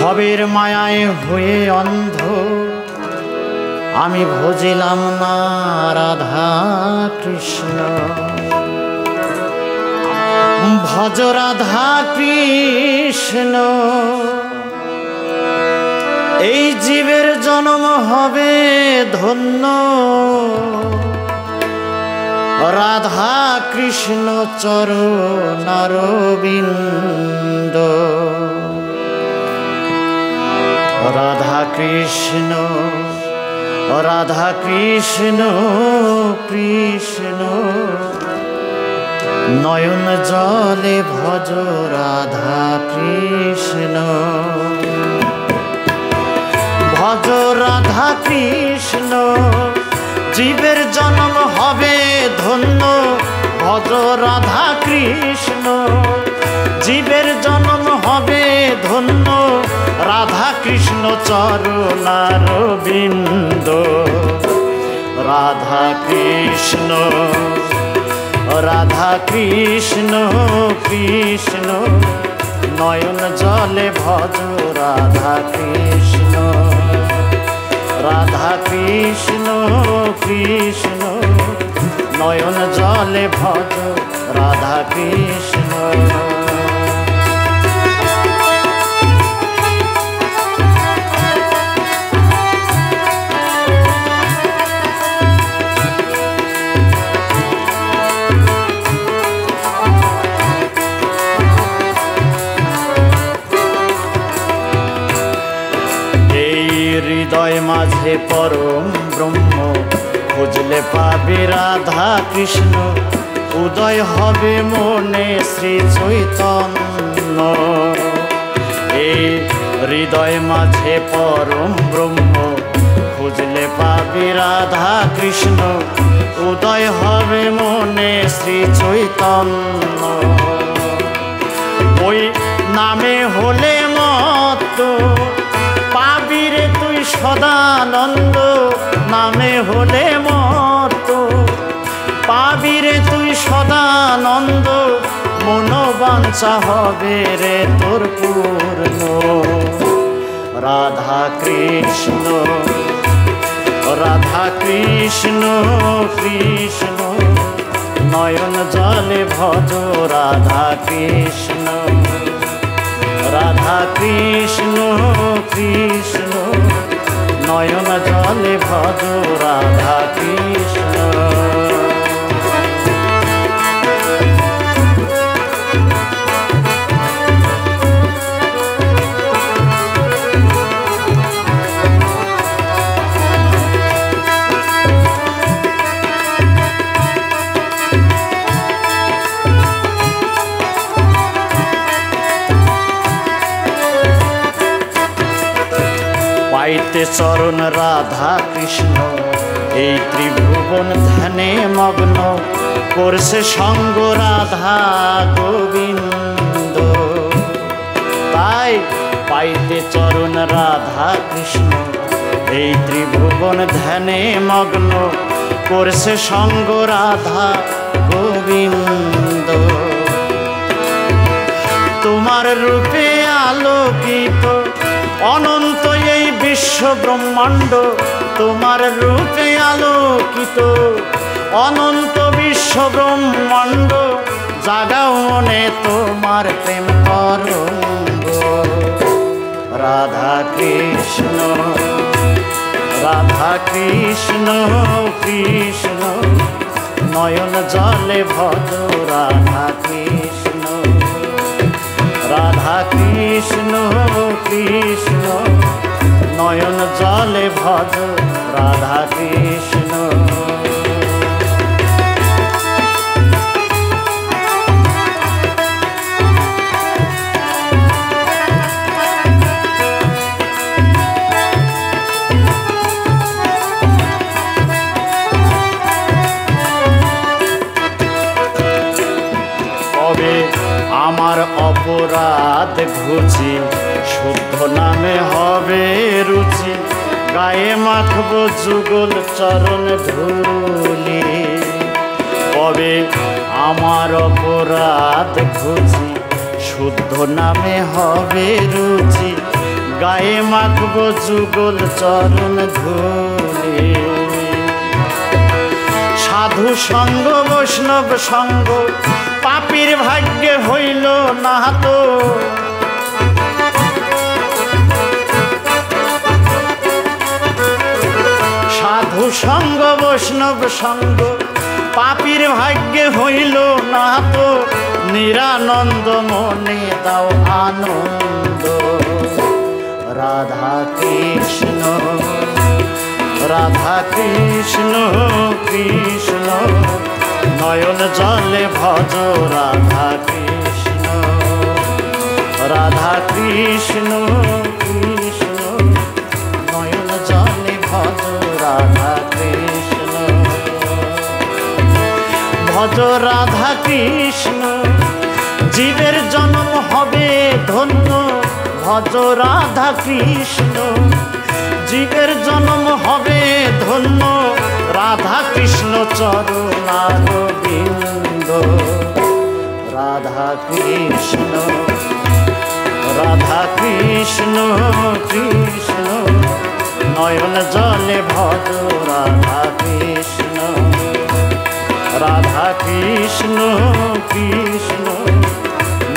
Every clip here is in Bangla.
ভবের মায়ায় হয়ে অন্ধ আমি ভজিলাম না রাধা কৃষ্ণ। ভজ রাধা কৃষ্ণ, এই জীবের জন্ম হবে ধন্য। রাধা কৃষ্ণ চরণারবিন্দ। রাধা কৃষ্ণ, রাধা কৃষ্ণ কৃষ্ণ, নয়ন জলে ভজ রাধা কৃষ্ণ। ভজ রাধা কৃষ্ণ, জীবের জন্ম হবে ধন্য। ভজ রাধা কৃষ্ণ, জীবের জন্ম হবে ধন্য। রাধা কৃষ্ণ চরণারবিন্দ। রাধা কৃষ্ণ, রাধা কৃষ্ণ কৃষ্ণ, নয়ন জলে ভজ রাধা কৃষ্ণ। রাধা কৃষ্ণ কৃষ্ণ, নয়ন জলে ভজ রাধা কৃষ্ণ। হৃদয় মাঝে পরম ব্রহ্ম, খুঁজলে পাবে রাধা কৃষ্ণ। উদয় হবে মনে শ্রী চৈতন্য। এই হৃদয় মাঝে পরম ব্রহ্ম, খুঁজলে পাবে রাধা কৃষ্ণ। উদয় হবে মনে শ্রী চৈতন্য। ওই নামে হলে মত্ত পাবিরে তুই সদানন্দ। নামে হলে মত পাবিরে তুই সদানন্দ। মনোবাঞ্ছা হবে রে তোর পূর্ণ। রাধা কৃষ্ণ, রাধা কৃষ্ণ কৃষ্ণ, নয়ন জলে ভজ রাধা কৃষ্ণ। রাধা কৃষ্ণ কৃষ্ণ, নয়ন জলে ভজ রাধা কৃষ্ণ। পাইতে চরণ রাধা কৃষ্ণ, এই ত্রিভুবন ধ্যানে মগ্ন। করছে সঙ্গ রাধা গোবিন্দ। তাই পাইতে চরণ রাধা কৃষ্ণ, এই ত্রিভুবন ধ্যানে মগ্ন। করছে সঙ্গ রাধা গোবিন্দ। তোমার রূপে আলোকিত অনন্ত এই বিশ্ব ব্রহ্মাণ্ড। তোমার রূপে আলোকিত অনন্ত বিশ্ব ব্রহ্মাণ্ড। জাগাও মনে তোমার প্রেম তরঙ্গ। রাধা কৃষ্ণ, রাধা কৃষ্ণ কৃষ্ণ, নয়ন জলে ভজ রাধা কৃষ্ণ। রাধা কৃষ্ণ কৃষ্ণ, নয়ন জলে ভজ রাধা কৃষ্ণ। তবে আমার অপরাধ ঘুচি, শুদ্ধ নামে হবে রুচি। গায়ে মাখব যুগল চরণ ধুলি। কবে আমার অপরাধ ঘুচি, শুদ্ধ নামে হবে রুচি। গায়ে মাখবো যুগল চরণ ধুলি। সাধু সঙ্গ বৈষ্ণব সঙ্গ পাপীর ভাগ্যে হইল না তো। সাধু সঙ্গ বৈষ্ণব সঙ্গ পাপীর ভাগ্যে হইল না তো। নিরানন্দ মনে দাও আনন্দ। রাধা কৃষ্ণ রাধা কৃষ্ণ কৃষ্ণ নয়ন জলে ভজ রাধা কৃষ্ণ। রাধা কৃষ্ণ কৃষ্ণ নয়ন জলে ভজ রাধা কৃষ্ণ। ভজ রাধা কৃষ্ণ জীবের জন্ম হবে ধন্য। ভজ রাধা কৃষ্ণ জীবের জন্ম হবে ধন্য। রাধা কৃষ্ণ চরণারবিন্দ। রাধা কৃষ্ণ রাধা কৃষ্ণ কৃষ্ণ নয়ন জলে ভজ রাধা কৃষ্ণ। রাধা কৃষ্ণ কৃষ্ণ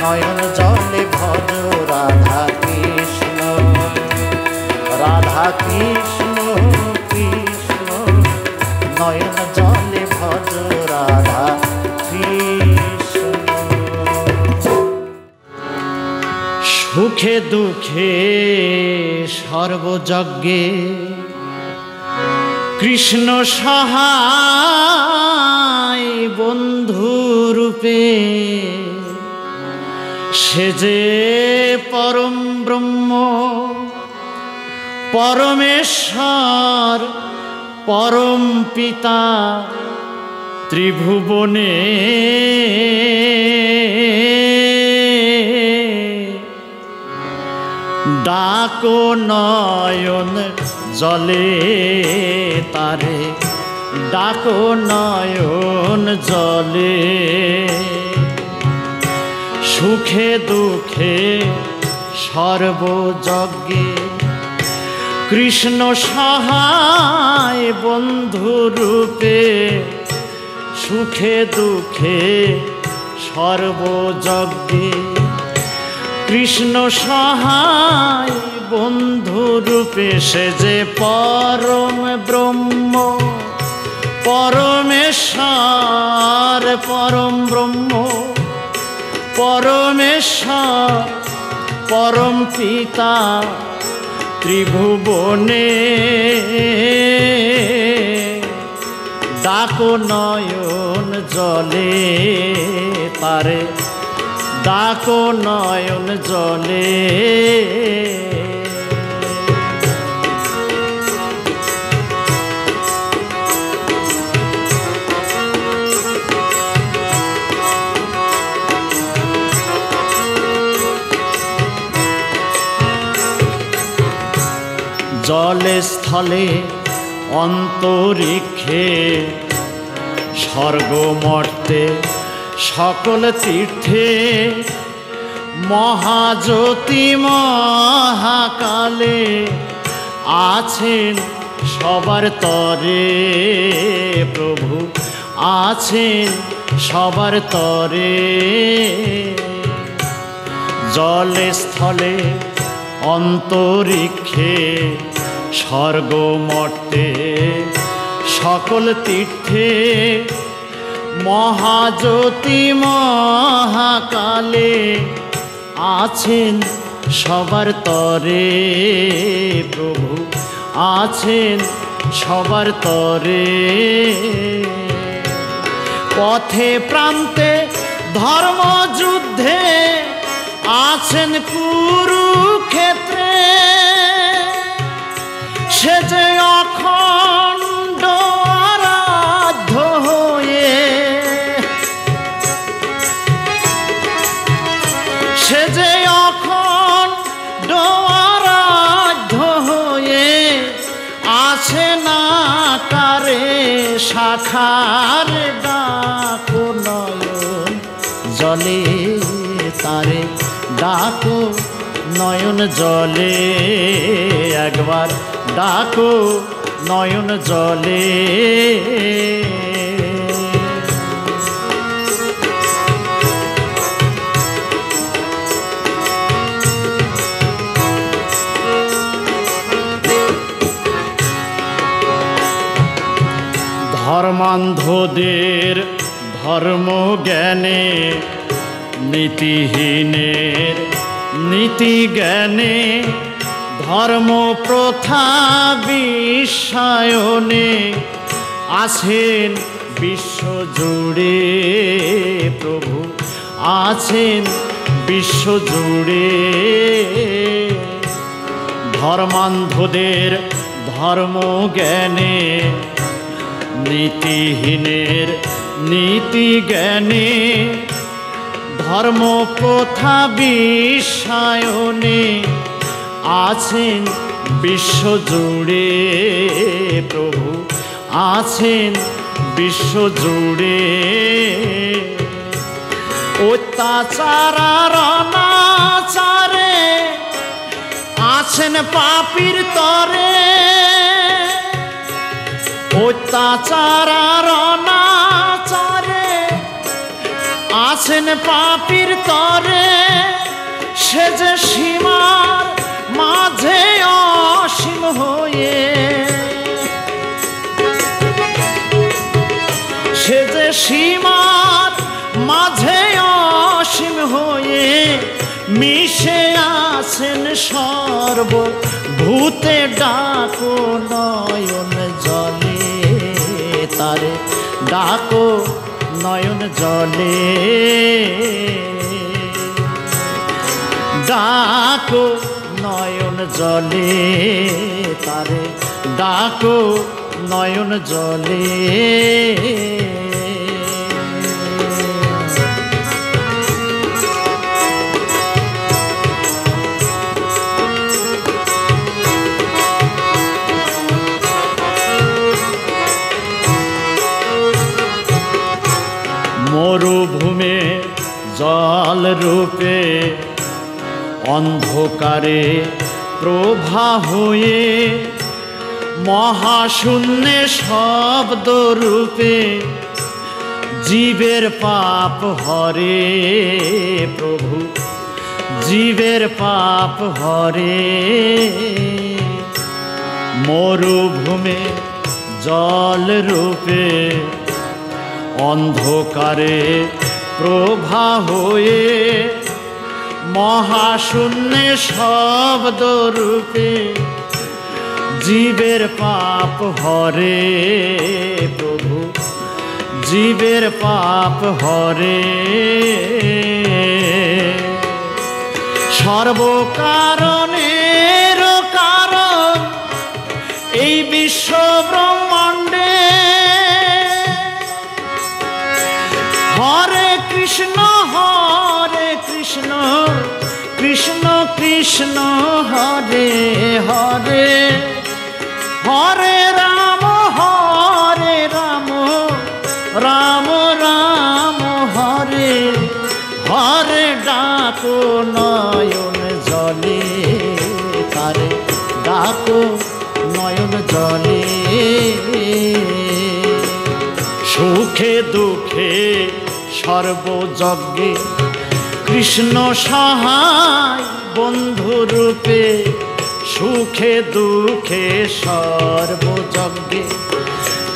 নয়ন জলে ভজ রাধা কৃষ্ণ। রাধা কৃষ্ণ কৃষ্ণ নয়ন জলে ভজ রাধা কৃষ্ণ। সুখে দুঃখে সর্বযজ্ঞে কৃষ্ণ সহায় বন্ধু রূপে। সে যে পরম ব্রহ্ম পরমেশ্বর পরম পিতা ত্রিভুবনে। ডাকো নয়ন জলে তারে। ডাকো নয়ন জলে। সুখে দুঃখে সর্বযজ্ঞে কৃষ্ণ সহায় বন্ধু রূপে। সুখে দুঃখে সর্বযজ্ঞে কৃষ্ণ সহায় বন্ধু রূপে। সে যে পরম ব্রহ্ম পরমেশ্বর পরম ব্রহ্ম পরমেশ্বর পরম পিতা ত্রিভুবনে। ডাকো নয়ন জলে তারে। ডাকো নয়ন জলে। জলে স্থলে অন্তরিক্ষে স্বর্গ মর্তে সকল তীর্থে মহাজ্যোতি মহাকালে আছেন সবার তরে। প্রভু আছেন সবার তরে। জলে স্থলে অন্তরিক্ষে স্বর্গ মর্তে সকল তীর্থে মহাজ্যোতি মহাকালে আছেন সবার তরে। প্রভু আছেন সবার তরে। পথে প্রান্তে ধর্মযুদ্ধে আছেন কুরুক্ষেত্রে। সে যে অখণ্ড আরাধ্য হয়ে। সে যে অখণ্ড আরাধ্য হয়ে আছে না কারে শাখার। ডাকো নয়ন জলে তারে। ডাকো নয়ন জলে, একবার ডাকো নয়ন জলে। ধর্মান্ধদের ধর্ম জ্ঞানে, নীতিহীনের নীতি জ্ঞানে, ধর্ম প্রথা বিশ্বায়নে আছেন বিশ্বজুড়ে প্রভু, আছেন বিশ্বজুড়ে। ধর্মান্ধদের ধর্ম জ্ঞানে, নীতিহীনের নীতি জ্ঞানে, ধর্ম প্রথা বিশ্বায়নে আছেন বিশ্বজুড়ে প্রভু, আছেন বিশ্বজুড়ে। অত্যাচার আর অনাচারে আছেন পাপীর তরে, অত্যাচার আর অনাচারে আছেন পাপীর তরে। সে যে সীমার মাঝে অসীম হয়ে, সে যে সীমার মাঝে অসীম হয়ে মিশে আছেন সর্বভূতে। ডাকো নয়ন জলে, তারে ডাকো নয়ন জলে, ডাকো নয়ন জলে, তারে ডাকো নয়ন জলে। মরুভূমে জল রূপে অন্ধকারে প্রভা হয়ে, মহাশূন্যে শব্দ রূপে জীবের পাপ হরে প্রভু, জীবের পাপ হরে। মরুভূমে জল রূপে অন্ধকারে প্রভা হয়ে, মহাশূন্যে শব্দ রূপে জীবের পাপ হরে প্রভু, জীবের পাপ হরে। সর্বকারণের কারণ এই বিশ্ব ব্রহ্মাণ্ডে, হরে কৃষ্ণ হরে কৃষ্ণ, কৃষ্ণ কৃষ্ণ হরে হরে, হরে রাম রাম রাম হরে হরে। ডাকো নয়ন জলে, তারে ডাকো নয়ন জলে। সুখে দুঃখে সর্বযজ্ঞে কৃষ্ণ সহায় বন্ধু রূপে, সুখে দুঃখে সর্বযজ্ঞে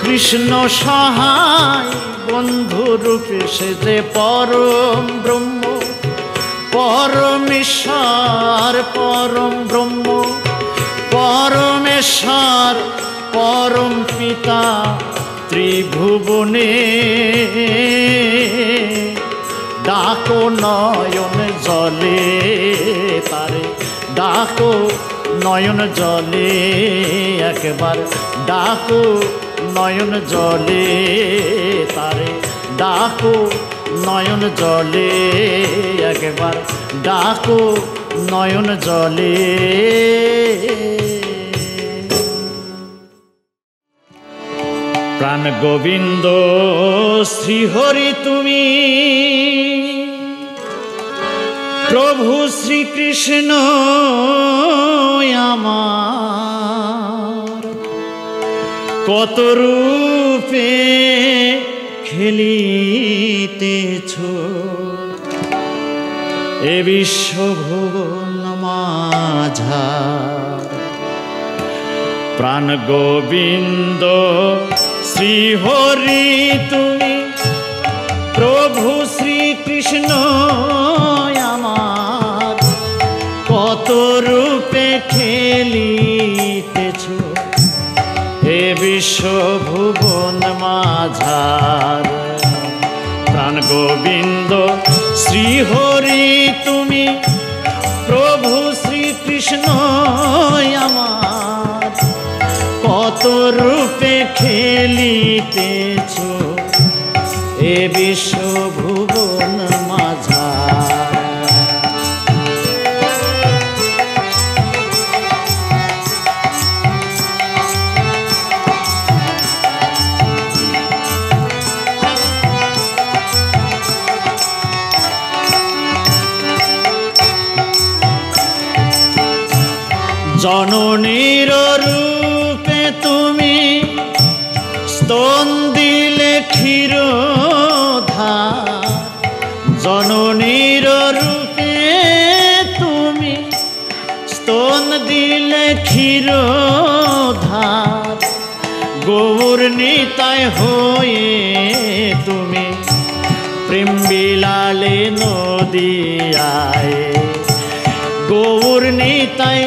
কৃষ্ণ সহায় বন্ধু রূপে। সে যে পরম ব্রহ্ম পরমেশ্বর, পরম ব্রহ্ম পরমেশ্বর, পরম পিতা ত্রিভুবনে। ডাকো নয়ন জলে, তারে ডাকো নয়ন জলে, একবার ডাকো নয়ন জলে, তারে ডাকো নয়ন জলে, একবার ডাকো নয়ন জলে। প্রাণ গোবিন্দ শ্রীহরি তুমি, প্রভু শ্রীকৃষ্ণ আমার কত রূপে খেলিতেছ এ বিশ্বভুবন মাঝার। প্রাণ গোবিন্দ শ্রীহরি তুমি প্রভু শ্রীকৃষ্ণ আমার কত রূপে খেলিতেছ এ বিশ্বভুবন মাঝার। প্রাণ গোবিন্দ শ্রীহরি তুমি প্রভু শ্রীকৃষ্ণ আমার কত রূপে খেলিতেছ এ বিশ্বভুবন মাঝার। জননীর রূপে তুমি স্তন দিলে ক্ষীরধার। জননীর রূপে তুমি স্তন দিলে ক্ষীরধার। গৌর নিতাই হয়ে তুমি প্রেম বিলালে নদিয়ায়। গৌর নিতাই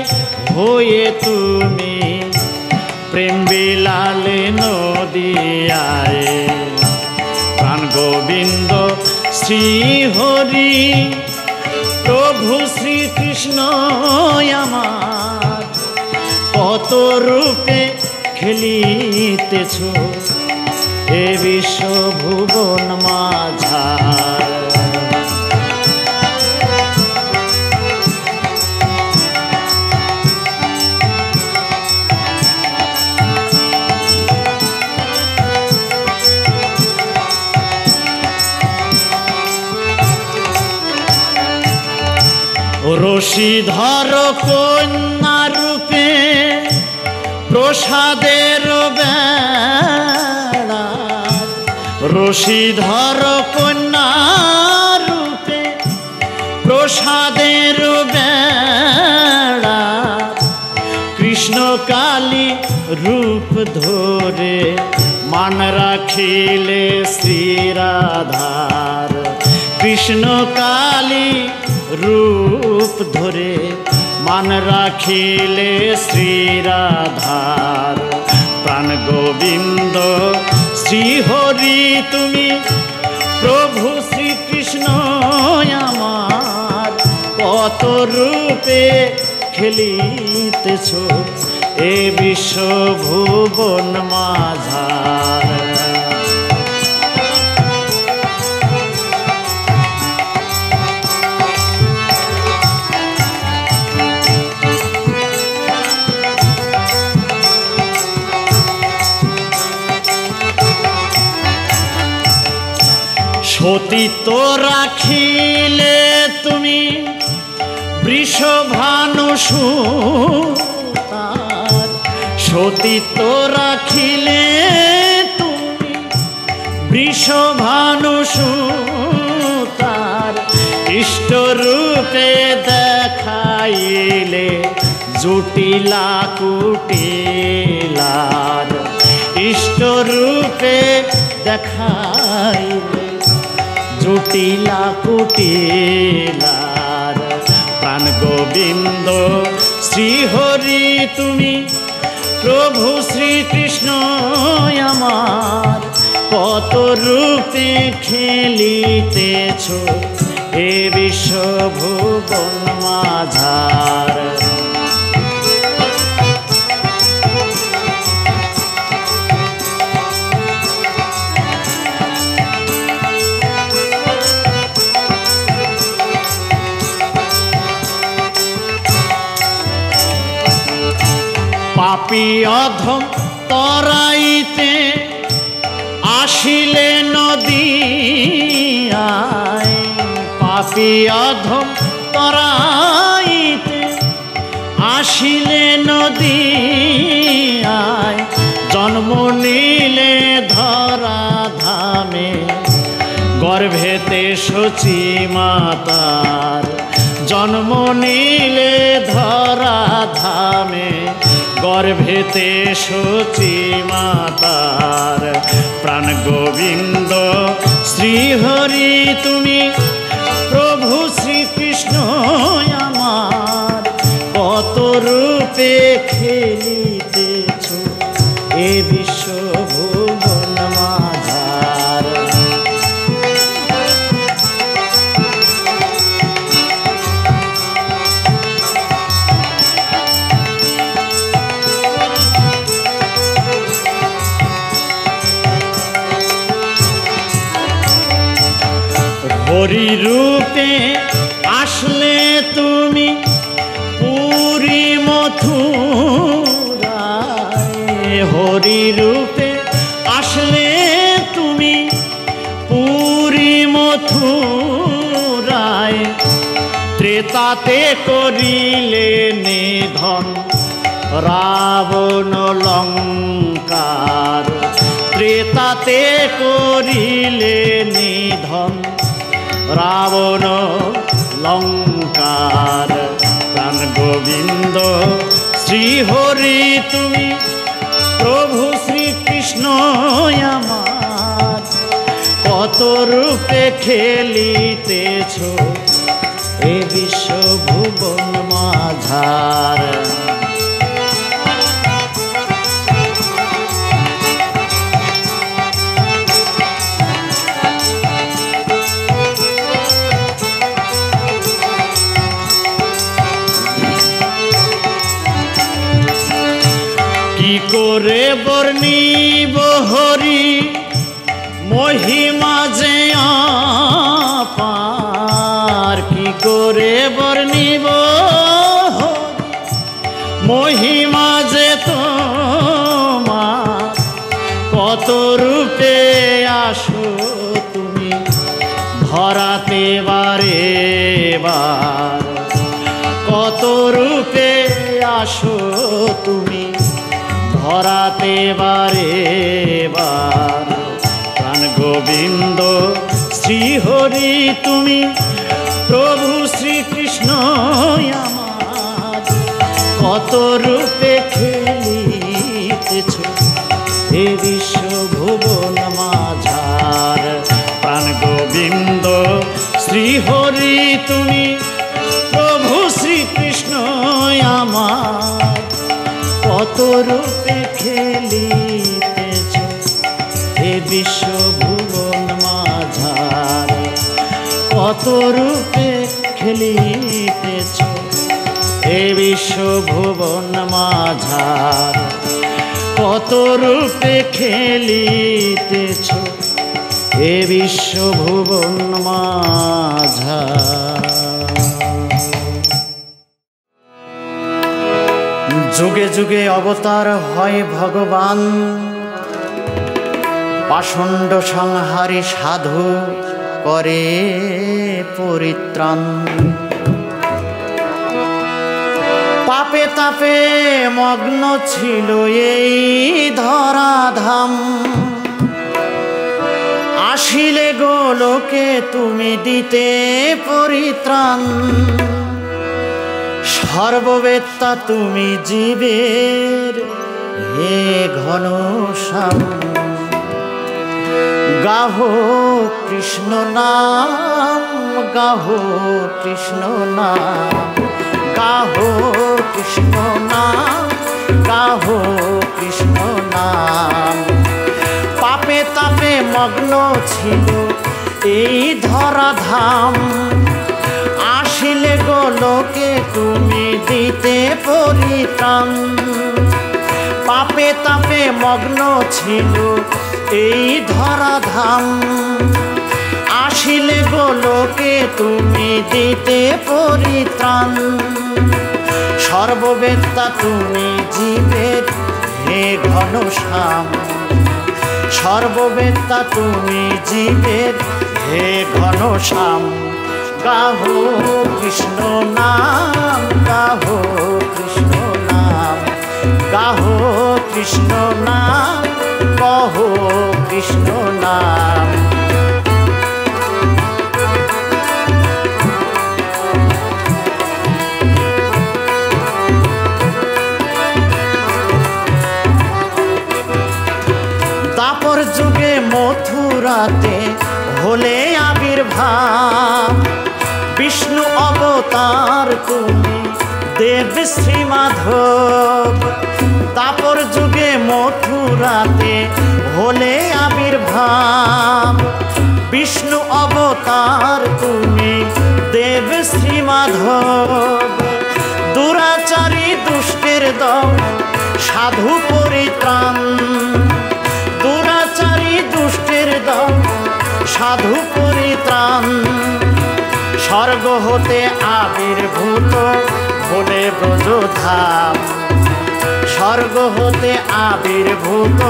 হয়ে তুমি প্রেম বিলালে নদিয়ায়। প্রাণ গোবিন্দ শ্রীহরি প্রভু শ্রীকৃষ্ণ আমার কত রূপে খেলিতেছ এ বিশ্বভুবন মাঝার। রশিধর কন্যা রূপে প্রসাদের বেড়া। রশিধর কন্যা রূপে প্রসাদের বেড়া। কৃষ্ণ কালী রূপ ধরে মান রাখিলে শ্রীরাধার। কৃষ্ণ কালী রূপ ধরে মান রাখিলে শ্রীরাধার। প্রাণ গোবিন্দ শ্রীহরি তুমি প্রভু শ্রীকৃষ্ণ আমার কত রূপে খেলিতেছ এ বিশ্বভুবন মাঝার। সতীত্ব রাখিলে তুমি বৃষভানু সুতার। সতীত্ব রাখিলে তুমি বৃষভানু সুতার। ইষ্টরূপে দেখাইলে জুটিলা কুটিলার। ইষ্টরূপে দেখাইলে জুটিলা কুটিলার। প্রাণ গোবিন্দ শ্রীহরি তুমি প্রভু শ্রীকৃষ্ণ আমার কত রূপে খেলিতেছ এ বিশ্বভুবন মাঝার। পাপী অধম তরাইতে আসিলে নদিয়ায়। পাপী অধম তরাইতে আসিলে নদিয়ায় জন্ম নিলে ধরা ধামে গর্ভেতে শচী মাতার জন্ম নিলে ধরা ধামে গর্ভেতে শচী মাতার প্রাণ গোবিন্দ শ্রীহরি তুমি প্রভু শ্রীকৃষ্ণ আমার কত রূপে খেলিতেছ এ বিশ্ব ভুবন মাঝার হরি রূপে আসলে তুমি পুরী মথুরায় হরি রূপে আসলে তুমি পুরী মথুরায় ত্রেতাতে করিলে নিধন রাবণ লঙ্কার ত্রেতাতে করিলে নিধন রাবণ লঙ্কার প্রাণ গোবিন্দ শ্রীহরি তুমি প্রভু শ্রীকৃষ্ণ আমার কত রূপে খেলিতেছ এ বিশ্ব ভুবন মাঝার কি করে বর্ণিব হরি মহিমা যে আপার কি করে বর্ণিব মহিমা যে তোমার কত রূপে আসো তুমি ধরাতে বারে বার কত রূপে আসো তুমি ধরাতে বারে বার প্রাণ গোবিন্দ শ্রীহরি তুমি প্রভু শ্রীকৃষ্ণ আমার কত রূপে খেলিতেছ এ বিশ্ব ভুবন মাঝার প্রাণ গোবিন্দ শ্রীহরি তুমি প্রভু শ্রীকৃষ্ণ আমার কত রূপে খেলিতেছ এ বিশ্ব ভুবন মাঝার কত রূপে খেলিতেছ এ বিশ্ব ভুবন মাঝার কত রূপে খেলিতেছ এ বিশ্ব ভুবন মাঝার যুগে যুগে অবতার হয় ভগবান পাষণ্ড সংহারী সাধু করে পরিত্রাণ পাপে তাপে মগ্ন ছিল এই ধরাধাম আসিলে গোলোকে তুমি দিতে পরিত্রাণ সর্ববেত্তা তুমি জীবের হে ঘনশ্যাম গাহো কৃষ্ণ নাম গাহো কৃষ্ণ নাম গাহো কৃষ্ণ নাম গাহো কৃষ্ণ নাম পাপে তাপে মগ্ন ছিল এই ধরাধাম আসিলে গোলোকে তুমি দিতে পরিত্রাণ পাপে তাপে মগ্ন ছিল এই ধরাধাম আসিলে গোলোকে তুমি দিতে পরিত্রাণ সর্ববেত্তা তুমি জীবের হে ঘনশ্যাম সর্ববেত্তা তুমি জীবের হে ঘনশ্যাম গাহো কৃষ্ণ নাম, গাহো কৃষ্ণ নাম, গাহো কৃষ্ণ নাম, কহো কৃষ্ণ নাম। দাপর যুগে মথুরাতে হলে আবির্ভাব, বিষ্ণু অবতার তুমি দেব শ্রী মাধব। দাপর যুগে মথুরাতে হলে আবির্ভাব, বিষ্ণু অবতার তুমি দেব শ্রী মাধব। দুরাচারী দুষ্টের দল সাধু পরিত্রাণ, দুরাচারী দুষ্টের দল সাধু পরিত্রাণ। স্বর্গ হতে আবির্ভূত হলে ব্রজধাম, স্বর্গ হতে আবির্ভূত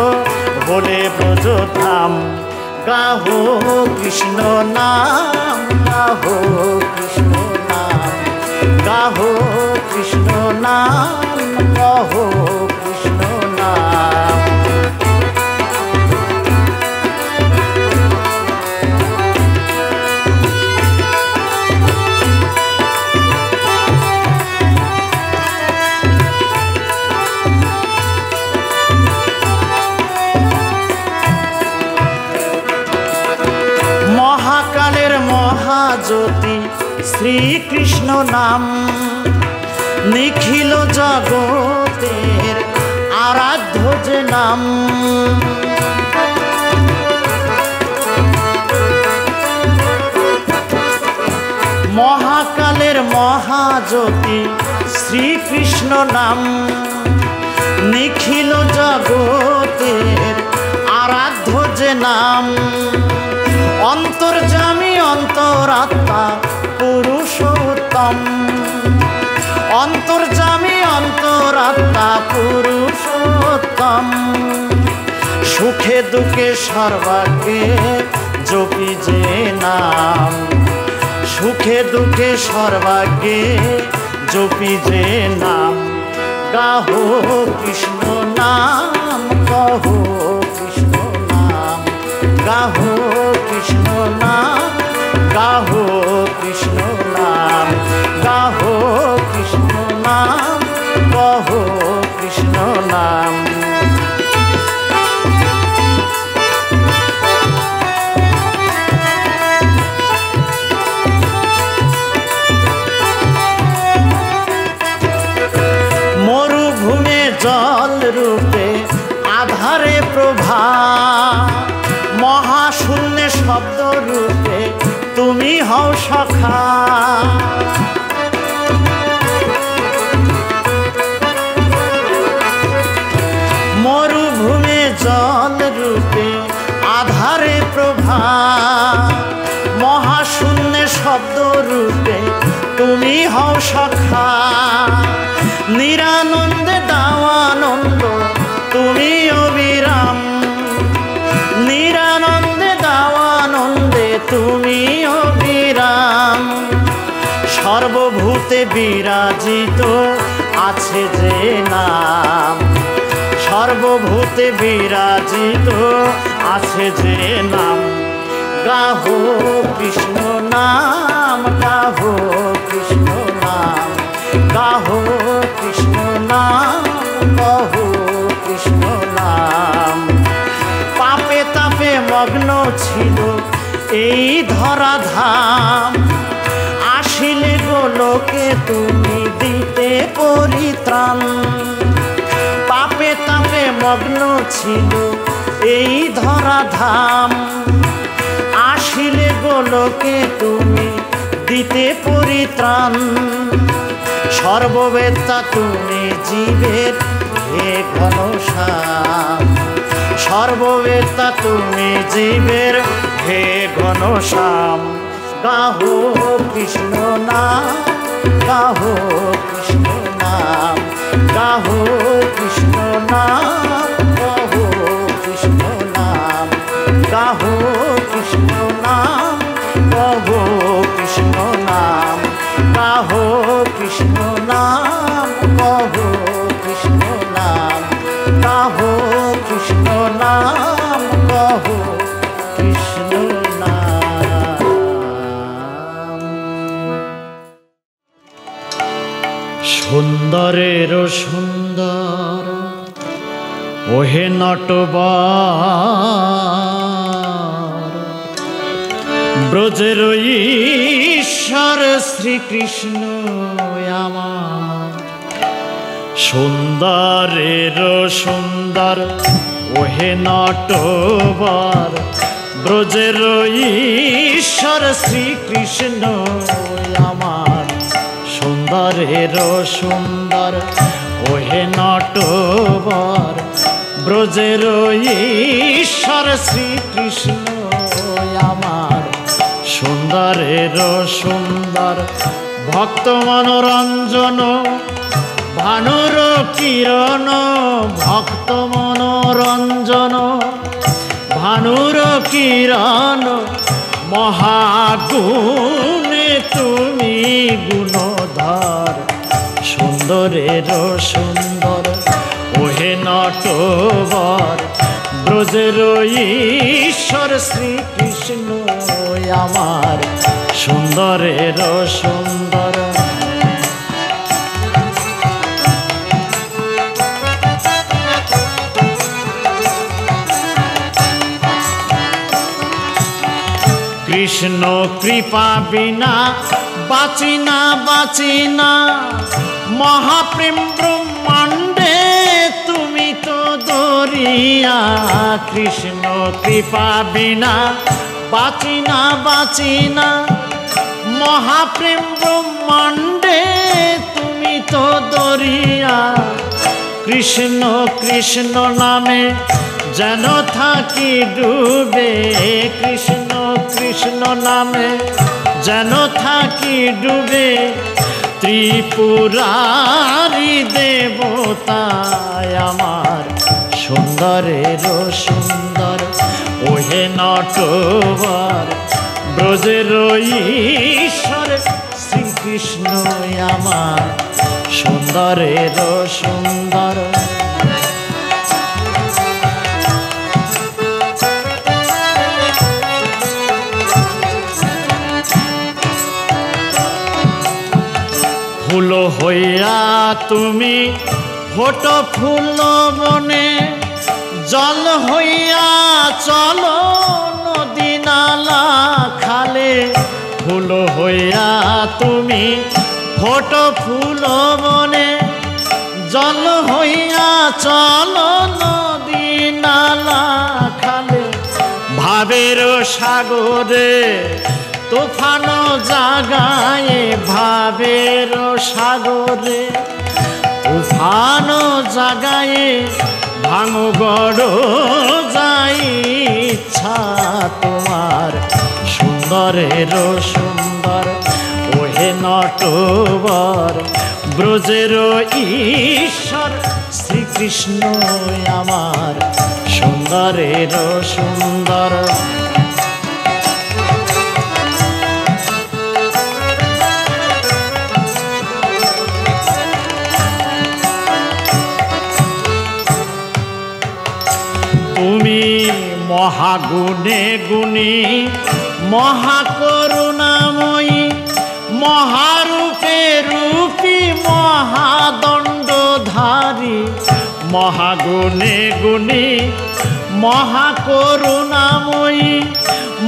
হলে ব্রজধাম। গাহো কৃষ্ণ নাম, গাহো কৃষ্ণ নাম, গাহো কৃষ্ণ নাম, গাহো কৃষ্ণ নাম। মহাকালের মহাজ্যোতি শ্রীকৃষ্ণ নাম, নিখিল জগতের আরাধ্য যে নাম। মহাকালের মহাজ্যোতি শ্রীকৃষ্ণ নাম, নিখিল জগতের আরাধ্য যে নাম। অন্তর্যামী অন্তরাত্মা পুরুষোত্তম, অন্তর্যামী অন্তরাত্মা পুরুষোত্তম। সুখে দুঃখে সর্বাগ্রে জপি যে নাম, সুখে দুঃখে সর্বাগ্রে জপি যে নাম। গাহো কৃষ্ণ নাম, গাহো কৃষ্ণ নাম, গাহো কৃষ্ণ নাম, গাহো কৃষ্ণ নাম, গাহো কৃষ্ণ নাম, গাহো কৃষ্ণ নাম। মরুভূমে জল রূপে আধারে প্রভা, মহাশূন্যে শব্দ রূপে তুমি হও সখা। মরুভূমে জল রূপে আধারে প্রভা, মহাশূন্যে শব্দ রূপে তুমি হও সখা। নিরানন্দে দাও আনন্দ তুমি অবিরাম, নিরানন্দে দাও আনন্দে তুমি অবিরাম। সর্বভূতে বিরাজিত আছে যে নাম, সর্বভূতে বিরাজিত আছে যে নাম। গাহো কৃষ্ণ নাম, গাহো কৃষ্ণ নাম, গাহো কৃষ্ণ নাম, গাহো কৃষ্ণ নাম। পাপে তাপে মগ্ন ছিল এই ধরাধাম, আসিলে গোলকে তুমি দিতে পরিত্রাণ। পাপে তাপে মগ্ন ছিল এই ধরাধাম, আসিলে গোলকে তুমি দিতে পরিত্রাণ। সর্ববেত্তা তুমি জীবের হে ঘনশ্যাম, সর্ববেত্তা তুমি জীবের হে ঘনশ্যাম। গাহো কৃষ্ণ নাম, গাহো কৃষ্ণ নাম, গাহো কৃষ্ণ নাম, গাহো কৃষ্ণ নাম, গাহো কৃষ্ণ নাম, গাহো কৃষ্ণ নাম। সুন্দরেরও সুন্দর ওহে নটবর ব্রজের ঈশ্বর শ্রীকৃষ্ণ আমার সুন্দরেরও সুন্দর ওহে নটবর ব্রজের ঈশ্বর শ্রীকৃষ্ণ আমার সুন্দরেরও সুন্দর ওহে নটবর ব্রজের ঈশ্বর শ্রীকৃষ্ণ আমার সুন্দরেরও সুন্দর ভক্ত মনোরঞ্জন ভানুর কিরণ ভক্ত মনোরঞ্জন ভানুর কিরণ মহাগুণে তুমি গুণধর সুন্দরেরও সুন্দর ওহে নটবর ব্রজের ঈশ্বর শ্রীকৃষ্ণ আমার সুন্দরেরও সুন্দর কৃষ্ণ কৃপা বিনা বাঁচি না মহাপ্রেম ব্রহ্মাণ্ডে তুমি তো দরিয়া কৃষ্ণ কৃপা বিনা বাঁচি না মহাপ্রেম ব্রহ্মাণ্ডে তুমি তো দরিয়া কৃষ্ণ কৃষ্ণ নামে যেন থাকি ডুবে কৃষ্ণ কৃষ্ণ নামে যেন থাকি ডুবে ত্রিপুরারি দেবতায় আমার সুন্দরেরও সুন্দর ওহে নটবর ব্রজের ঈশ্বর শ্রীকৃষ্ণ আমার সুন্দরেরও সুন্দর ফুল হইয়া তুমি ফোটো ফুল বনে জল হইয়া চলো নদী নালা খালে ফুল হইয়া তুমি ফোটো ফুল বনে জল হইয়া চলো নদী নালা খালে ভাবের সাগরে তুফান জাগায় ভাবের সাগরে তুফান জাগায় ভাঙো গড় যাই ইচ্ছা তোমার সুন্দরেরও সুন্দর ওহে নটবর ব্রজের ঈশ্বর শ্রীকৃষ্ণ আমার সুন্দরেরও সুন্দর তুমি মহাগুণে গুণী মহাকরুণাময়ী মহারূপে রূপী মহাদণ্ডধারী মহাগুণে গুণী মহাকরুণাময়ী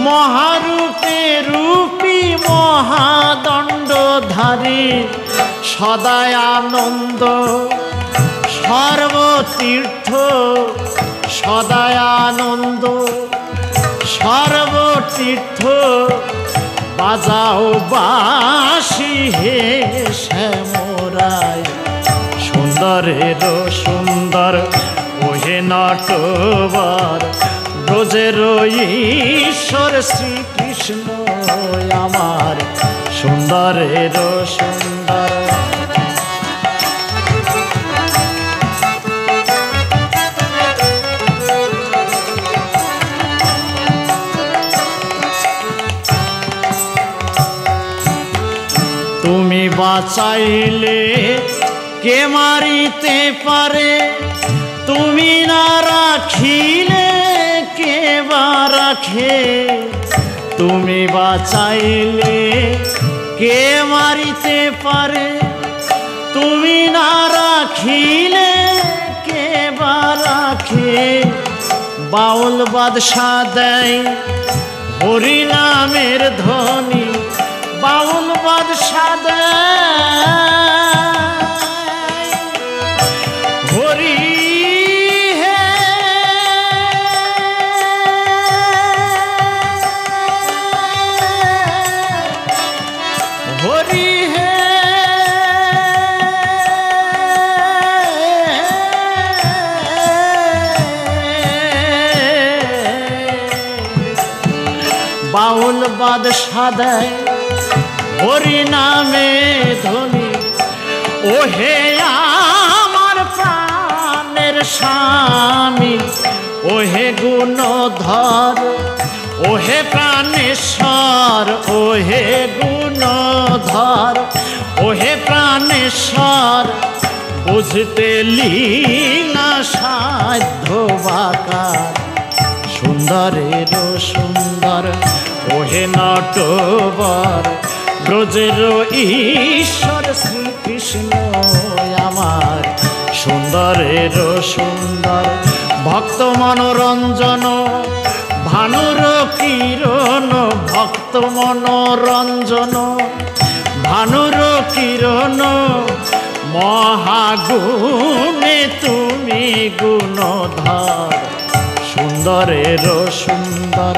মহারূপে রূপী মহাদণ্ডধারী সদায় আনন্দ সর্বতীর্থ সদায় আনন্দ সর্বতীর্থ বাজাও বাঁশি হে শ্যামরায় সুন্দরেরও সুন্দর ওহে নটবর ব্রজের ঈশ্বর শ্রীকৃষ্ণ আমার সুন্দরেরও সুন্দর তুমি বাঁচাইলে কে মারিতে পারে তুমি না রাখিলে কে বা রাখে তুমি বাঁচাইলে কে মারিতে পারে তুমি না রাখিলে কে বা রাখে বাউল বাদশা দেয় হরি নামের ধ্বনি বাউল বাদশা দেয় হরি হে হরি হে বাউল বাদশা দেয় হরি নামে ধ্বনি ও হে আমার প্রাণের স্বামী ও হে গুণধর ও হে প্রাণেশ্বর ও হে গুণধর ও হে প্রাণেশ্বর বুঝতে লীলা সাধ্য বাকার সুন্দরের সুন্দর ওহে নটবর ব্রজের ঈশ্বর শ্রীকৃষ্ণ আমার সুন্দরের সুন্দর ভক্ত মনোরঞ্জন ভানুর কিরণ ভক্ত মনোরঞ্জন ভানুর কিরণ মহাগুণে তুমি গুণধর সুন্দরের সুন্দর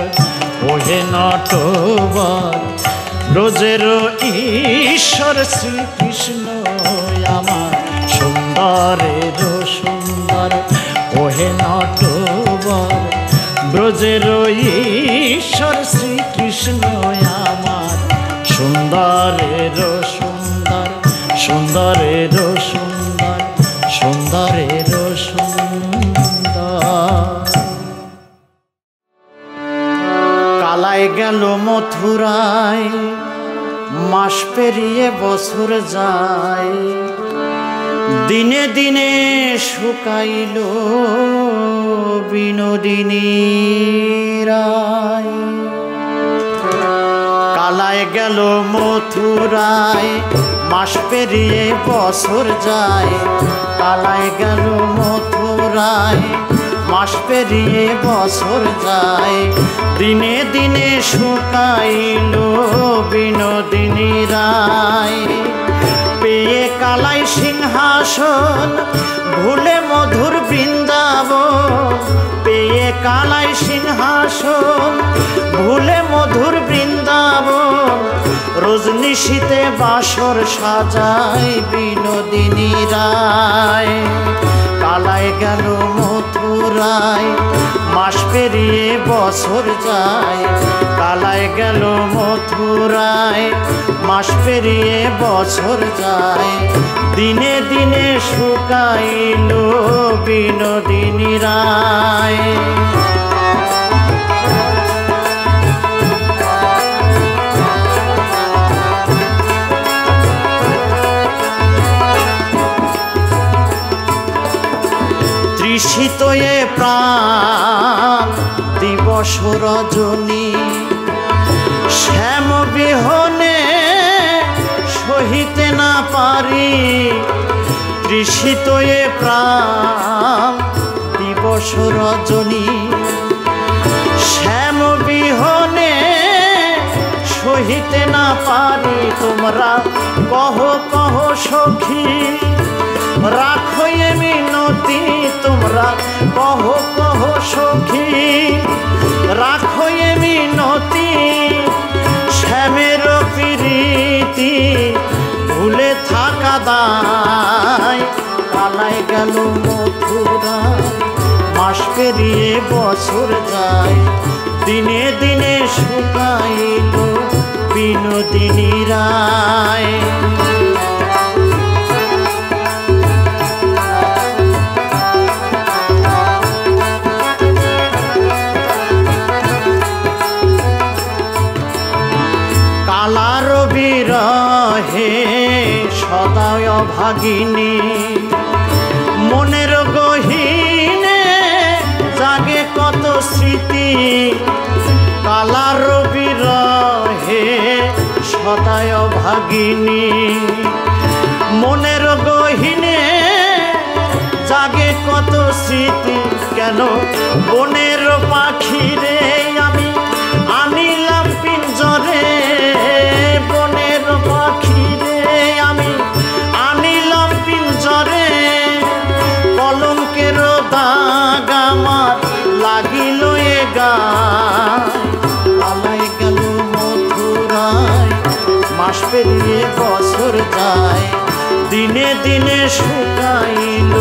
ওহে নটবর ব্রজের ঈশ্বর শ্রীকৃষ্ণ আমার সুন্দরের সুন্দর ওহে নটবর ব্রজের ঈশ্বর শ্রীকৃষ্ণ আমার সুন্দরের সুন্দর সুন্দরের সুন্দর সুন্দরের সুন্দর কালাই গেল মথুরায় মাস পেরিয়ে বছর যায় দিনে দিনে শুকাইল বিনোদিনী রায় কালাই গেল মথুরায় মাস পেরিয়ে বছর যায় কালাই গেল মথুরায় মাস পেরিয়ে বছর যায় দিনে দিনে শুকাইল বিনোদিনী রায় পেয়ে কালাই সিংহাসন ভুলে মধুর বৃন্দাবন পেয়ে কালাই সিংহাসন ভুলে মধুর বৃন্দাবন রজনীশীতে বাসর সাজায় বিনোদিনী রায় কালাই গেল মথুরায় মাস পেরিয়ে বছর যায় কালাই গেল মথুরায় মাস পেরিয়ে বছর যায় দিনে দিনে শুকাইল বিনোদিনী রায় তৃষিত এ প্রাণ দিবস রজনী শ্যাম বিহনে সহিতে না পারি তৃষিত এ প্রাণ দিবস রজনী শ্যাম বিহনে সহিতে না পারি তোমরা কহ কহ সখী রাখো এ মিনতি তোমরা কহ কহ সখী রাখো এ মিনতি শ্যামের প্রীতি ভুলে থাকা দায় কালাই গেল মথুরায় মাস পেরিয়ে বছর যায় দিনে দিনে শুকাইল বিনোদিনী রায় কালার বিরহে সদায় ভাগিনী মনের গহীনে জাগে কত স্মৃতি কালার বিরহে সদায় ভাগিনী মনের গহীনে জাগে কত স্মৃতি, কেন বনের পাখি রে আমি আনিলাম পিঞ্জরে, বনের পাখি রে আমি আনিলাম পিঞ্জরে। কলঙ্কের দাগ আমার লাগিল এ গায়, পালাই গেল মথুরায় মাস পেরিয়ে বছর যায়, দিনে দিনে শুকাইল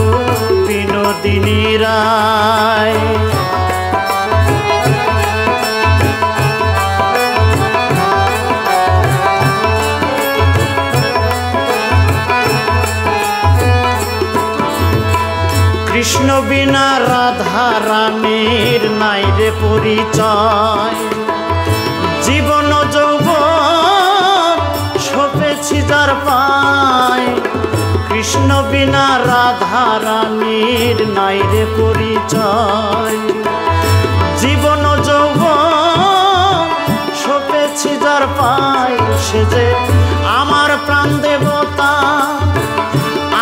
বিনোদিনী রায়। কৃষ্ণ বিনা রাধা রানীর নাই রে পরিচয়, জীবন যৌবন সপেছি যার পায়। কৃষ্ণ বিনা রাধা রানীর নাই রে পরিচয়, জীবন যৌবন সপেছি যার পায়। সে যে আমার প্রাণ দেবতা,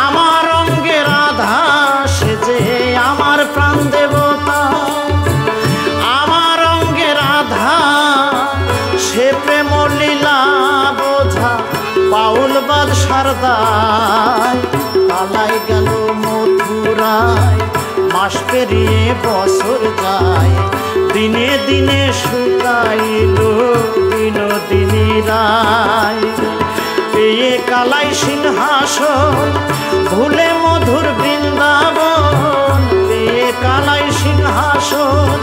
আমার অঙ্গে রাধা, সে যে আমার প্রাণ দেবতা, আমার অঙ্গে রাধা। সে প্রেম লীলা বোঝা বাউল বাদ সারদায়, পালাই গেল মথুরায় মাস পেরিয়ে বছর যায়, দিনে দিনে শুকাইল বিনোদিনী রায়। পেয়ে কালাই সিংহাসন ভুলে মধুর বৃন্দাবন, পেয়ে কালাই সিংহাসন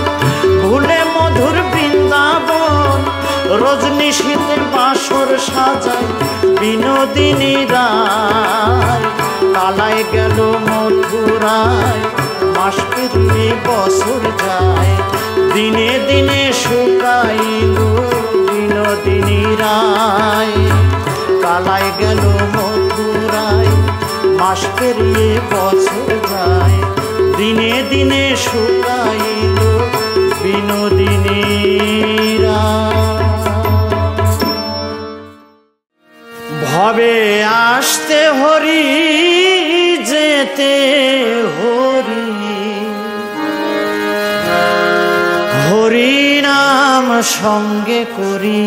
ভুলে মধুর বৃন্দাবন। রজনী শীতের বাসর সাজায় বিনোদিনী রায়, কালাই গেল মথুরায় মাস পেরিয়ে বছর যায়, দিনে দিনে শুকাইল বিনোদিনী রায়। কালাই গেল মথুরায় মাস পেরিয়ে বছর যায়, দিনে দিনে শুকাইল বিনোদিনী রায়। ভবে আসতে হরি যেতে হরি, হরি নাম সঙ্গে করি।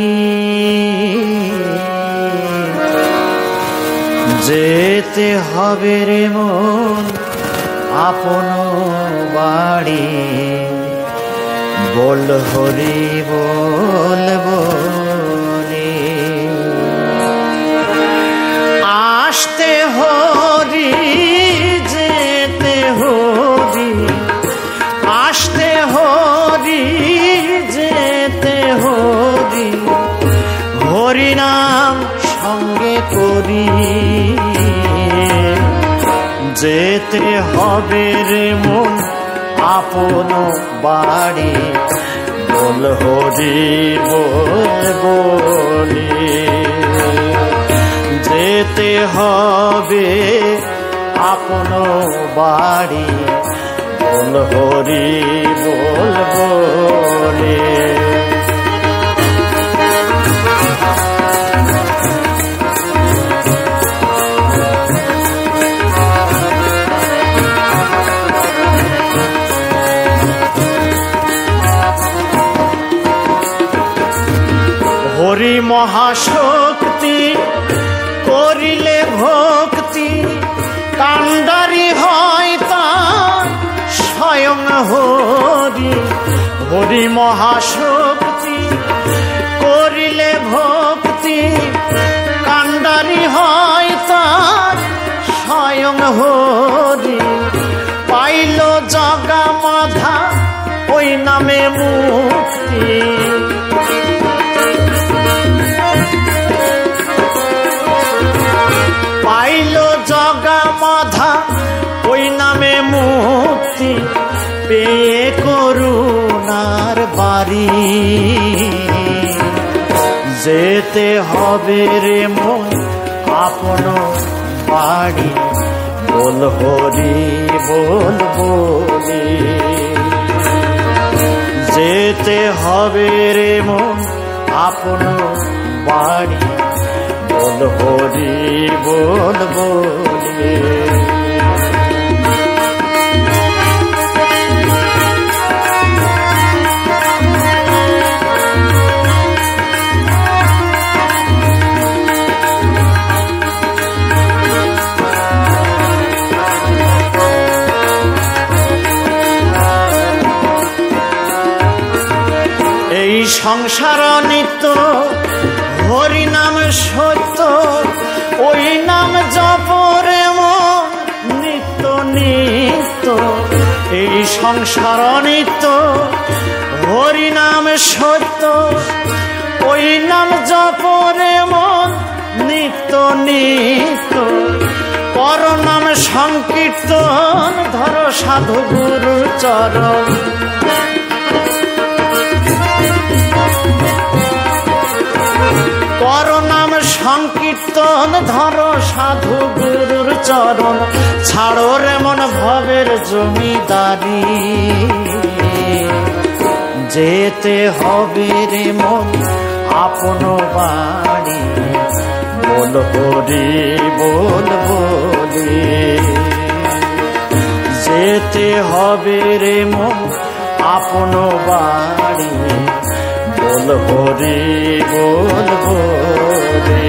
যেতে হবে রে মন আপন বাড়ি, বল হরি বল বলি। আসতে হরি যেতে হরি, আসতে হরি যেতে হরি, হরি নাম সঙ্গে করি। যেতে হবে রে মন আপন বাড়ি, বল হরি বল বলি। যেতে হবে আপন বাড়ি, বল হরি বল বলি। হরি মহাশক্তি করিলে ভক্তি, কান্ডারি হয় তার স্বয়ং হরি। হরি মহাশক্তি করিলে ভক্তি, কান্ডারি হয় তার স্বয়ং হরি। পাইল জগা মাধা ওই নামে মুক্তি, পাইল জগা মাধা ওই নামে মুক্তি। পেয়ে করুণার বাড়ি, যেতে হবে রে মন আপন বাড়ি, বল হরি বল বলি। যেতে হবে রে মন আপন বাড়ি, বল বল হরি বল বলে। এই সংসার নিত্য, হরি নাম সত্য, ওই নাম জপরে মন নিত্য নিত্য। এই সংসার নিত্য, হরি নাম সত্য, ওই নাম জপরে মন নিত্য নিত্য। পর নাম সংকীর্তন ধর সাধু গুরু চরণ। পর নাম সংকীর্তন ধর সাধু গুরুর চরণ। ছাড়ো রে মন ভবের জমিদারি, যেতে হবে রে মন আপন বাড়ি। বল হরি বল বলে, যেতে হবে রে মন আপন বাড়ি। বল হরি বল বলে।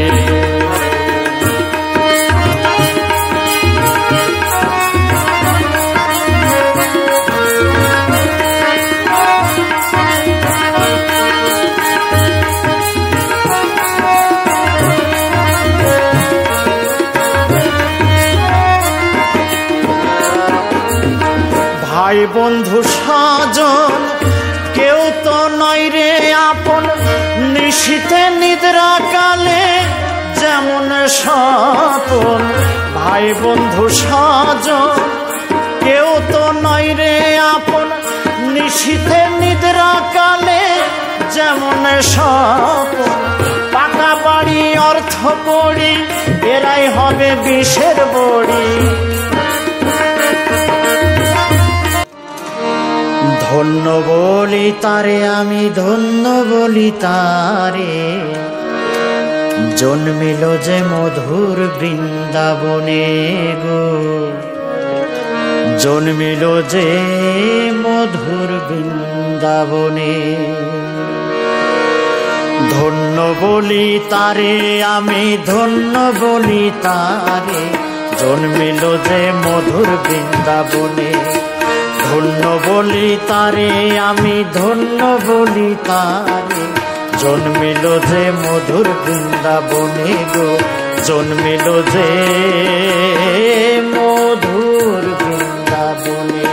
ভাই বন্ধু স্বজন কেউ তো নয় রে আপন। নিশীথে নিদ্রা কালে যেমন স্বপন। ভাই বন্ধু স্বজন কেউ তো নয় রে আপন। নিশীথে নিদ্রা কালে যেমন স্বপন। পাকা বাড়ি অর্থ করি, এরাই হবে বিষের বড়ি। ধন্য বলি তারে আমি, ধন্য বলি তারে, জন্মিল যে মধুর বৃন্দাবনে গো। জন্মিল যে মধুর বৃন্দাবনে। ধন্য বলি তারে আমি, ধন্য বলি তারে, জন্মিল যে মধুর বৃন্দাবনে। ধন্য বলি তারে আমি, ধন্য বলি তারে, জন্মিল যে মধুর বৃন্দাবনে গো। জন্মিল যে মধুর বৃন্দাবনে।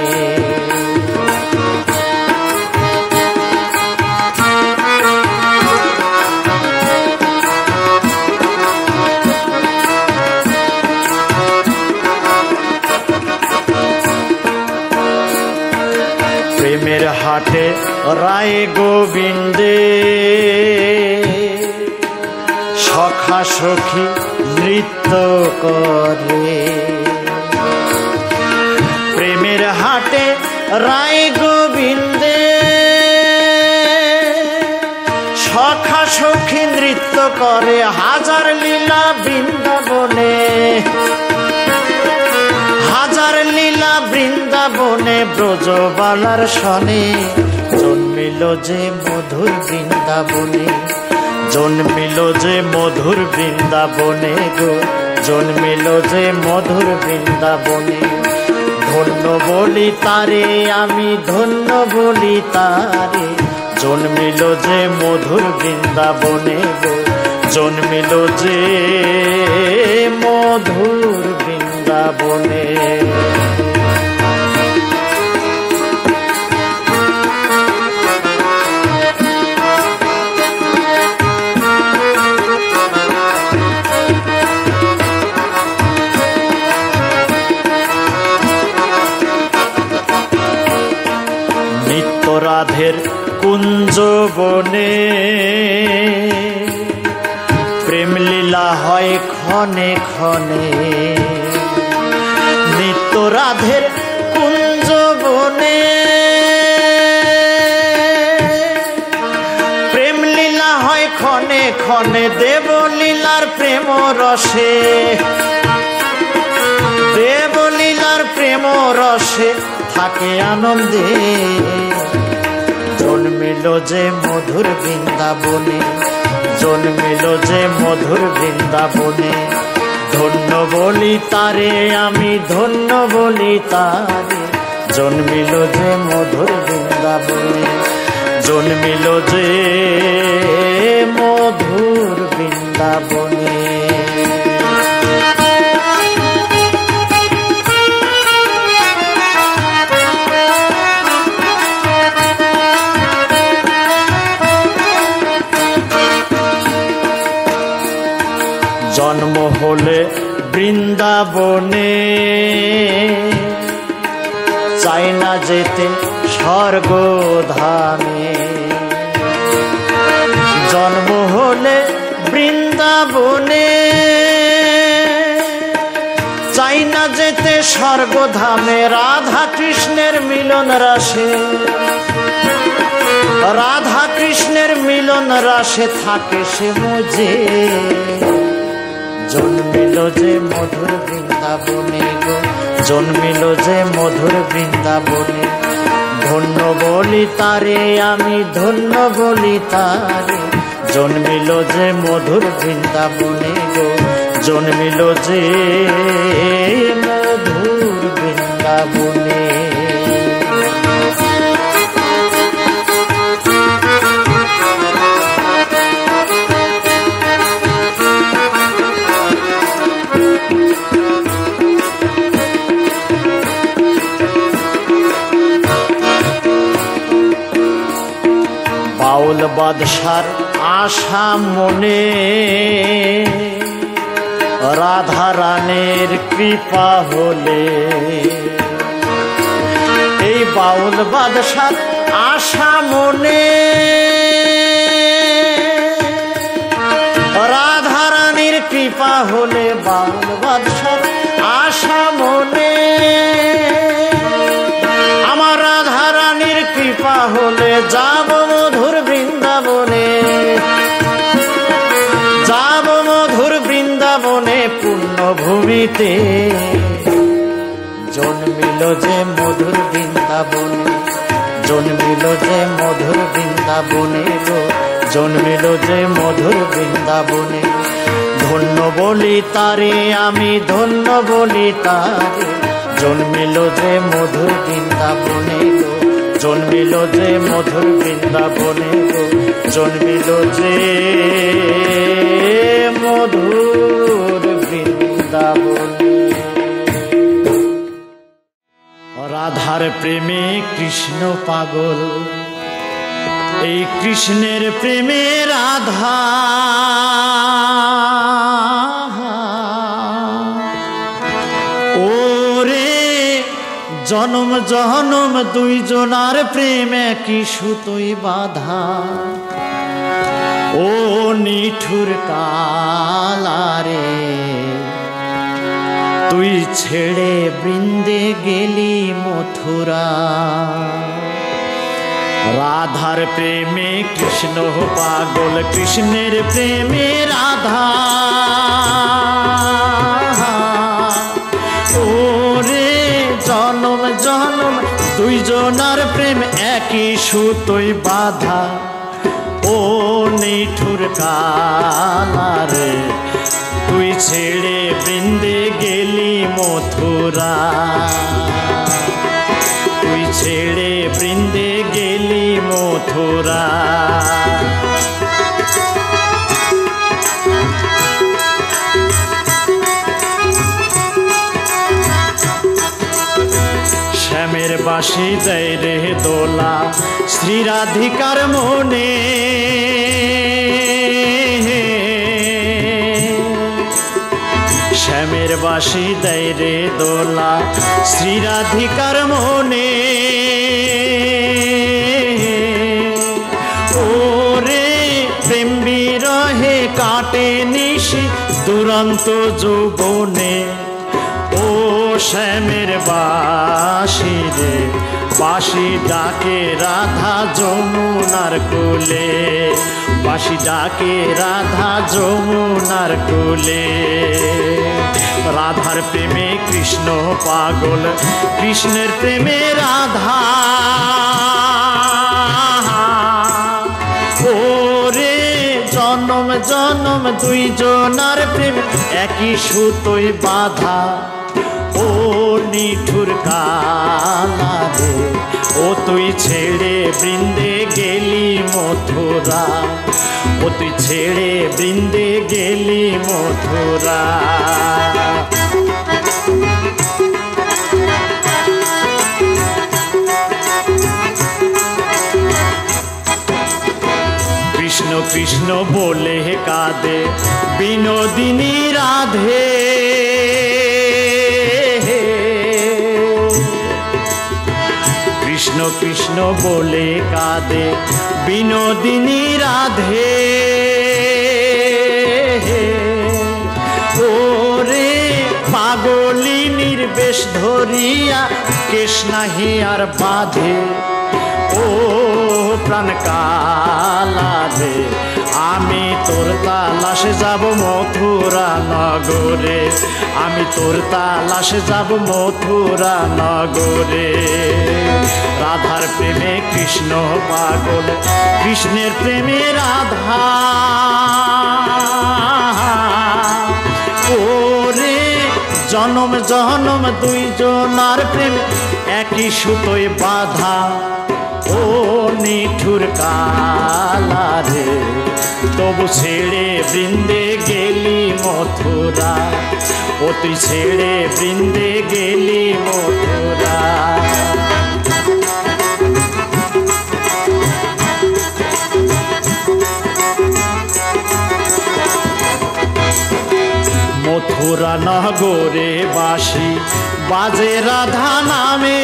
প্রেমের হাটে রায় গোবিন্দে, সখা সখী নৃত্য করে। প্রেমের হাটে রায় গোবিন্দে, সখা সখী নৃত্য করে। হাজার লীলা বৃন্দাবনে, হাজার লীলা বৃন্দাবনে, ব্রজবালার সনে। জন্মিল যে মধুর বৃন্দাবনে, জন্মিল যে মধুর বৃন্দাবনে গো। জন্মিল যে মধুর বৃন্দাবনে। ধন্য বলি তারে আমি, ধন্য বলি তারে, জন্মিল যে মধুর বৃন্দাবনে গো। জন্মিল যে মধুর বৃন্দাবনে। রাধের কুঞ্জ বনে, প্রেম লীলা হয় ক্ষণে ক্ষণে। নিত্য রাধের কুঞ্জ বনে, প্রেম লীলা হয় ক্ষণে ক্ষণে। দেব লীলার প্রেম রসে, দেবলীলার প্রেম রসে থাকে আনন্দে। জন্মিল যে মধুর বৃন্দাবনে, জন্মিল যে মধুর বৃন্দাবনে, ধন্য বলি তারে আমি, ধন্য বলি তারে। জন্মিল যে মধুর বৃন্দাবনে, জন্মিল যে মধুর বৃন্দাবনে। জন্ম হলে বৃন্দাবনে, চাই না যেতে স্বর্গধামে। জন্ম হলে বৃন্দাবনে, চাই না যেতে স্বর্গধামে। রাধা কৃষ্ণের মিলন রাসে, রাধা কৃষ্ণের মিলন রাসে থাকে সে মজে। জন্মিল যে মধুর বৃন্দাবনে গো, জন্মিল যে মধুর বৃন্দাবনে, ধন্য বলি তারে আমি, ধন্য বলি তারে। জন্মিল যে মধুর বৃন্দাবনে গো, জন্মিল যে মধুর বৃন্দাবনে। বাউল বাদশার আশা মনে, রাধা রানীর কৃপা হলে। এই বাউল বাদশার আশা মনে, রাধা রানীর কৃপা হলে। বাউল বাদশার আশা মনে, আমার রাধা রানীর কৃপা হলে। যাব মধুর বৃন্দাবনে, যাব মধুর বৃন্দাবনে পুণ্যভূমিতে। জন্মিল যে মধুর বৃন্দাবনে, জন্মিল যে মধুর বৃন্দাবনে গো, জন্মিল যে মধুর বৃন্দাবনে। ধন্য বলি তারে আমি, ধন্য বলি তারে। জন্মিল যে মধুর বৃন্দাবনে গো, জন্মিল যে মধুর বৃন্দাবনে গো, জন্মিল যে মধুর বৃন্দাবনে। রাধার প্রেমে কৃষ্ণ পাগল, এই কৃষ্ণের প্রেমে রাধা। জনম জনম দুইজনার প্রেমে কি সুতোই বাধা। ও নিঠুর কালারে, তুই ছেড়ে বৃন্দে গেলি মথুরা। রাধার প্রেমে কৃষ্ণ পাগল, কৃষ্ণের প্রেমে রাধা। জনম জনম দুইজনার প্রেম একই সুতোই বাধা। ও নিঠুর কালারে, তুই ছেড়ে বৃন্দে গেলি মথুরা। তুই ছেড়ে বৃন্দে গেলি মথুরা। শ্যামের বাঁশি দেয় রে দোলা শ্রী রাধিকার মনে। শ্যামের বাঁশি দেয় রে দোলা শ্রী রাধিকার মনে। ওরে প্রেম বিরহে কাটে নিশি দুরন্ত যৌবনে। ও শ্যামের বাঁশি রে বাঁশি ডাকে রাধা যমুনার কোলে। বাঁশি ডাকে রাধা যমুনার কোলে। রাধার প্রেমে কৃষ্ণ পাগল, কৃষ্ণের প্রেমে রাধা। ওরে জনম জনম দুইজনার প্রেম একই সুতোয় বাঁধা। ও নিঠুর কালা রে, ও তুই ছেড়ে বৃন্দে গেলি মথুরা, ও তুই ছেড়ে বৃন্দে গেলি মথুরা। কৃষ্ণ কৃষ্ণ বলে কাঁদে বিনোদিনী রাধে। কৃষ্ণ কৃষ্ণ বলে কাঁদে বিনোদিনী রাধে। ওরে পাগলিনীর বেশ ধরিয়া কেশ নাহি আর বাঁধে। ও প্রাণ কালা রে, আমি তোর তালাশে যাব মথুরা নগরে, আমি তোর তালাশে যাব মথুরা নগরে। রাধার প্রেমে কৃষ্ণ পাগল, কৃষ্ণের প্রেমে রাধা। ওরে জনম জনম দুইজনার প্রেম একই সুতোয় বাঁধা। ও নিঠুর কালা রে, তবু ছেড়ে বৃন্দে গেলি মথুরা, ও তুই ছেড়ে বৃন্দে গেলি মথুরা। মথুরা নগরে বাঁশি বাজে রাধা নামে।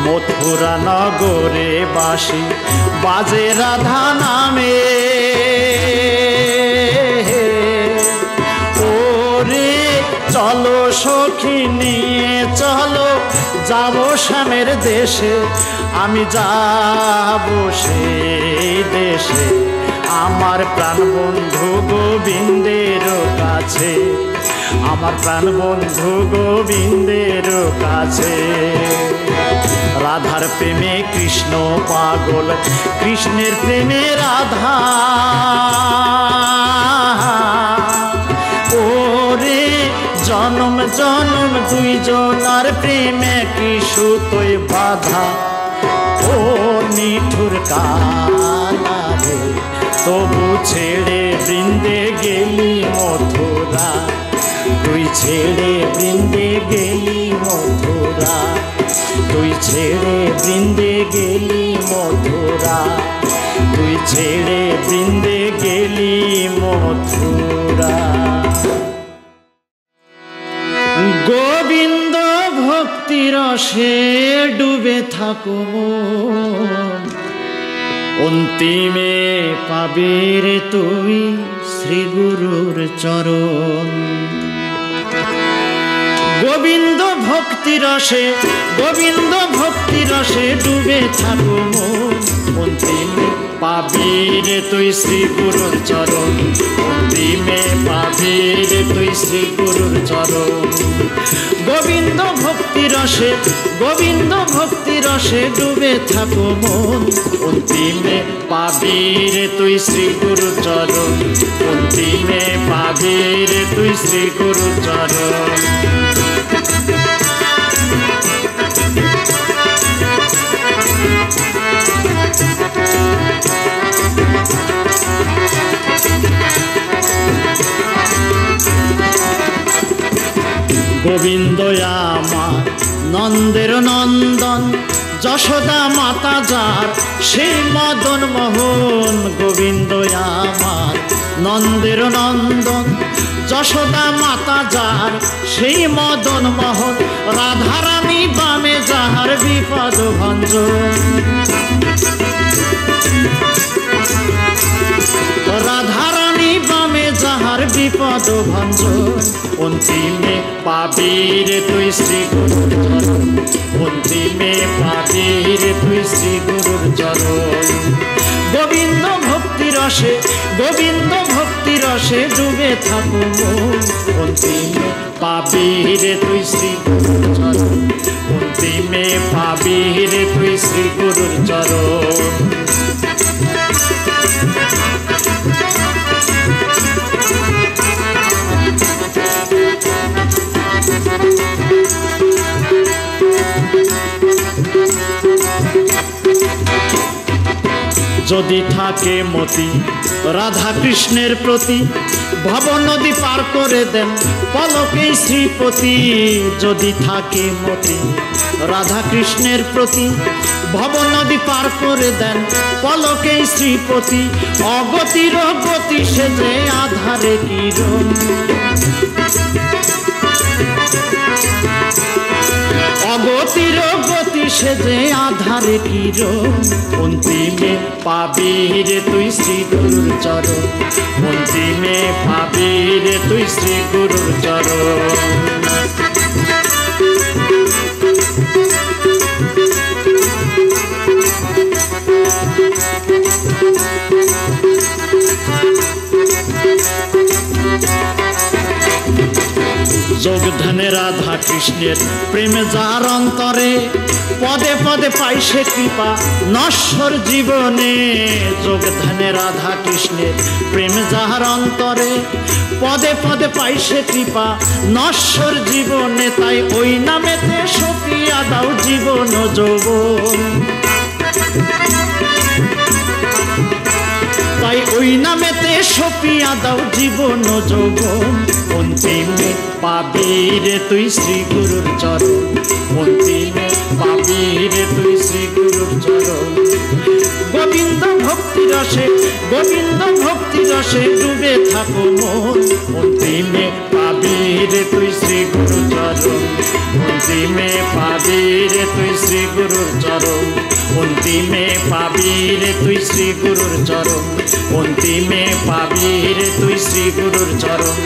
মথুরা নগরে বাঁশি বাজে রাধা নামে। ওরে চলো সখী নিয়ে চলো, যাবো শ্যামের দেশে, আমি যাব সেই দেশে আমার প্রাণ বন্ধু গোবিন্দের কাছে, আমার প্রাণ বন্ধু গোবিন্দের কাছে। রাধার প্রেমে কৃষ্ণ পাগল, কৃষ্ণের প্রেমে রাধা। ওরে জনম জনম দুইজনার প্রেমে কি সুতোয় বাঁধা। ও নিঠুর কালা রে, তবু ছেড়ে বৃন্দে গেলি মথুরা, তুই ছেড়ে বৃন্দে গেলি মথুরা, তুই ছেড়ে বৃন্দে গেলি মথুরা, তুই ছেড়ে বৃন্দে গেলি মথুরা। গোবিন্দ ভক্তি রসে ডুবে থাকো মন, অন্তিমে পাবি রে তুই শ্রী গুরুর চরণ। গোবিন্দ ভক্তি রসে, গোবিন্দ ভক্তি রসে ডুবে থাকো মন, অন্তিমে পাবি রে তুই শ্রী গুরুর চরণ, অন্তিমে পাবি রে তুই শ্রী গুরুর চরণ। গোবিন্দ ভক্তি রসে, গোবিন্দ ভক্তি রসে ডুবে থাকো মন, অন্তিমে পাবি রে তুই শ্রী গুরুর চরণ, অন্তিমে পাবি রে তুই শ্রী গুরুর চরণ। গোবিন্দ আমার নন্দের নন্দন, যশোদা মাতা যার সেই মদন মোহন। গোবিন্দ আমার নন্দের নন্দন, যশোদা মাতা যার সেই মদন মোহন। রাধারানী বামে যাহার বিপদ ভঞ্জন, রাধারানী বামে যাহার তাহার বিপদ ভঞ্জন অন্তিমে পাবি রে তুই শ্রী গুরুর চরণ অন্তিমে পাবি রে তুই শ্রী গুরুর চরণ গোবিন্দ ভক্তি রসে ডুবে থাকো মন অন্তিমে পাবি রে তুই শ্রী গুরুর চরণ অন্তিমে পাবি রে তুই শ্রী গুরুর চরণ যদি থাকে মতি রাধা কৃষ্ণের প্রতি ভব নদী পার করে দেন পলকেই শ্রীপতি যদি থাকে মতি রাধা কৃষ্ণের প্রতি ভব নদী পার করে দেন পলকেই শ্রীপতি অগতির গতি সেজে আধারে কিরণ অগতির গতি সেজে আধারে কিরণ অন্তিমে পাবি রে তুই শ্রী গুরুর চরণ অন্তিমে পাবি রে তুই শ্রী গুরুর চরণ যোগধানে রাধা কৃষ্ণের প্রেমে যার অন্তরে পদে পদে পাই সে কৃপা নশ্বর জীবনে যোগধানে রাধা কৃষ্ণের প্রেমে যার অন্তরে পদে পদে পাই সে কৃপা নশ্বর জীবনে তাই ওই নামেতে সপিয়া দাও জীবন যৌবন তাই ওই নামেতে সপিয়া দাও জীবন যৌবন অন্তিমে পাবি রে তুই শ্রী গুরুর চরণ অন্তিমে পাবি রে তুই শ্রী গুরুর চরণ গোবিন্দ ভক্তি রসে ডুবে থাকো মন অন্তিমে পাবি রে তুই শ্রী গুরুর চরণ অন্তিমে পাবি রে তুই শ্রী গুরুর চরণ অন্তিমে পাবি রে তুই শ্রী গুরুর চরণ অন্তিমে পাবি রে তুই শ্রী গুরুর চরণ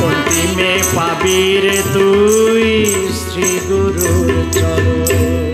অন্তিমে পাবি রে তুই শ্রী গুরুর চরণ।